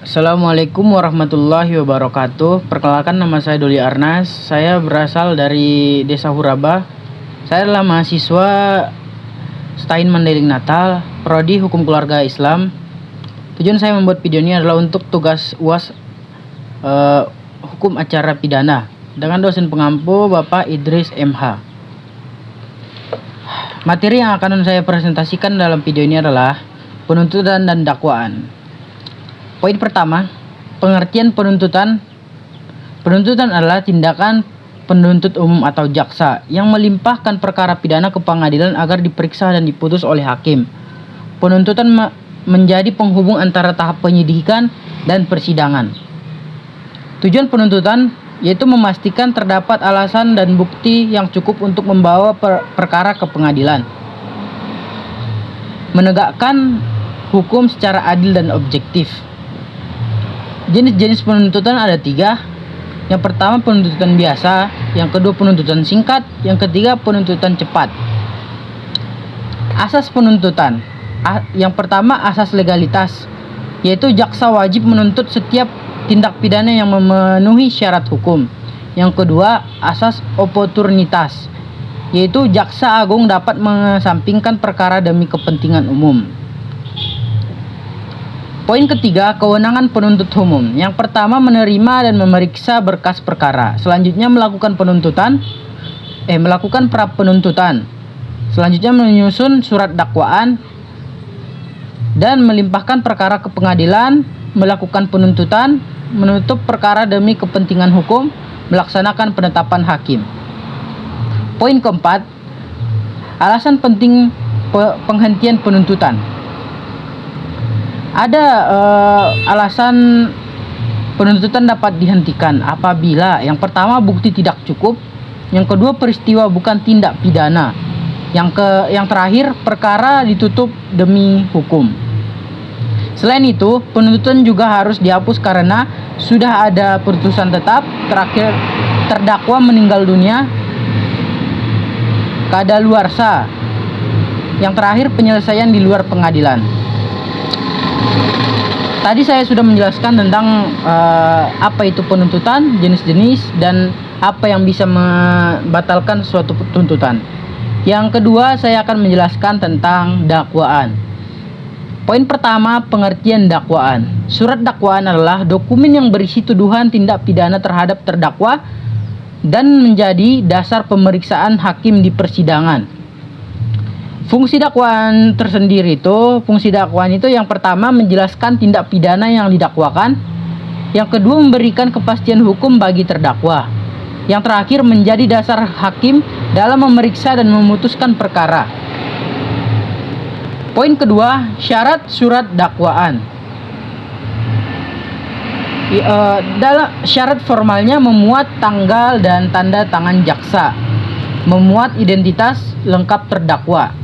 Assalamualaikum warahmatullahi wabarakatuh. Perkenalkan, nama saya Doli Arnas. Saya berasal dari Desa Huraba. Saya adalah mahasiswa Stain Mandailing Natal, Prodi Hukum Keluarga Islam. Tujuan saya membuat video ini adalah untuk tugas UAS Hukum Acara Pidana dengan dosen pengampu Bapak Idris MH. Materi yang akan saya presentasikan dalam video ini adalah penuntutan dan dakwaan. Poin pertama, pengertian penuntutan. Penuntutan adalah tindakan penuntut umum atau jaksa yang melimpahkan perkara pidana ke pengadilan agar diperiksa dan diputus oleh hakim. Penuntutan menjadi penghubung antara tahap penyidikan dan persidangan. Tujuan penuntutan yaitu memastikan terdapat alasan dan bukti yang cukup untuk membawa perkara ke pengadilan. Menegakkan hukum secara adil dan objektif. Jenis-jenis penuntutan ada 3. Yang pertama penuntutan biasa, yang kedua penuntutan singkat, yang ketiga penuntutan cepat. Asas penuntutan. Yang pertama asas legalitas, yaitu jaksa wajib menuntut setiap tindak pidana yang memenuhi syarat hukum. Yang kedua asas oportunitas, yaitu jaksa agung dapat mengesampingkan perkara demi kepentingan umum. Poin ketiga, kewenangan penuntut umum. Yang pertama menerima dan memeriksa berkas perkara. Selanjutnya melakukan pra penuntutan. Selanjutnya menyusun surat dakwaan dan melimpahkan perkara ke pengadilan, melakukan penuntutan, menutup perkara demi kepentingan hukum, melaksanakan penetapan hakim. Poin keempat, alasan penting penghentian penuntutan. Ada alasan penuntutan dapat dihentikan apabila yang pertama bukti tidak cukup, yang kedua peristiwa bukan tindak pidana, yang terakhir perkara ditutup demi hukum. Selain itu, penuntutan juga harus dihapus karena sudah ada putusan tetap, terakhir terdakwa meninggal dunia, kadaluarsa, yang terakhir penyelesaian di luar pengadilan. Tadi saya sudah menjelaskan tentang apa itu penuntutan, jenis-jenis, dan apa yang bisa membatalkan suatu tuntutan. Yang kedua, saya akan menjelaskan tentang dakwaan. Poin pertama, pengertian dakwaan. Surat dakwaan adalah dokumen yang berisi tuduhan tindak pidana terhadap terdakwa dan menjadi dasar pemeriksaan hakim di persidangan. Fungsi dakwaan itu yang pertama menjelaskan tindak pidana yang didakwakan, yang kedua memberikan kepastian hukum bagi terdakwa, yang terakhir menjadi dasar hakim dalam memeriksa dan memutuskan perkara. Poin kedua, syarat surat dakwaan. Dalam syarat formalnya memuat tanggal dan tanda tangan jaksa, memuat identitas lengkap terdakwa.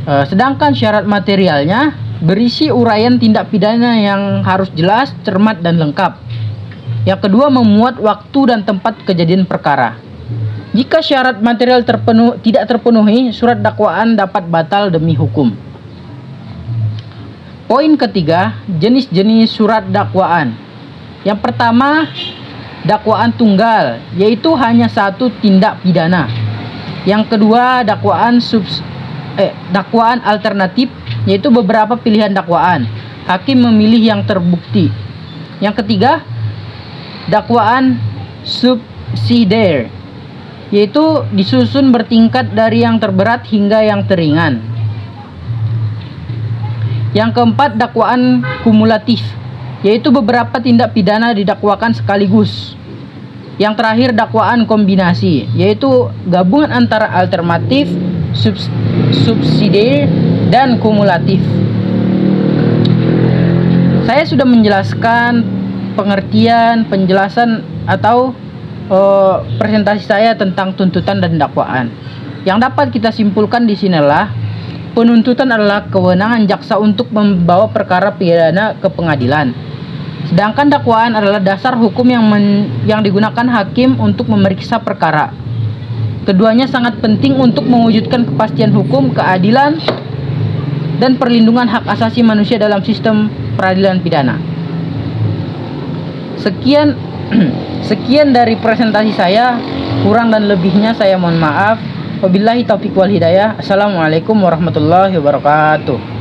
Sedangkan syarat materialnya berisi uraian tindak pidana yang harus jelas, cermat, dan lengkap. Yang kedua memuat waktu dan tempat kejadian perkara. Jika syarat material tidak terpenuhi, surat dakwaan dapat batal demi hukum. Poin ketiga, jenis-jenis surat dakwaan. Yang pertama, dakwaan tunggal, yaitu hanya satu tindak pidana. Yang kedua, dakwaan alternatif, yaitu beberapa pilihan dakwaan. Hakim memilih yang terbukti. Yang ketiga, dakwaan subsidiar, yaitu disusun bertingkat dari yang terberat hingga yang teringan. Yang keempat, dakwaan kumulatif, yaitu beberapa tindak pidana didakwakan sekaligus. Yang terakhir, dakwaan kombinasi, yaitu gabungan antara alternatif, subsidiar, dan kumulatif. Saya sudah menjelaskan penjelasan atau presentasi saya tentang tuntutan dan dakwaan. Yang dapat kita simpulkan di sini adalah penuntutan adalah kewenangan jaksa untuk membawa perkara pidana ke pengadilan. Sedangkan dakwaan adalah dasar hukum yang digunakan hakim untuk memeriksa perkara. Keduanya sangat penting untuk mewujudkan kepastian hukum, keadilan, dan perlindungan hak asasi manusia dalam sistem peradilan pidana. Sekian sekian dari presentasi saya. Kurang dan lebihnya saya mohon maaf. Wabillahi taufiq wal hidayah. Assalamualaikum warahmatullahi wabarakatuh.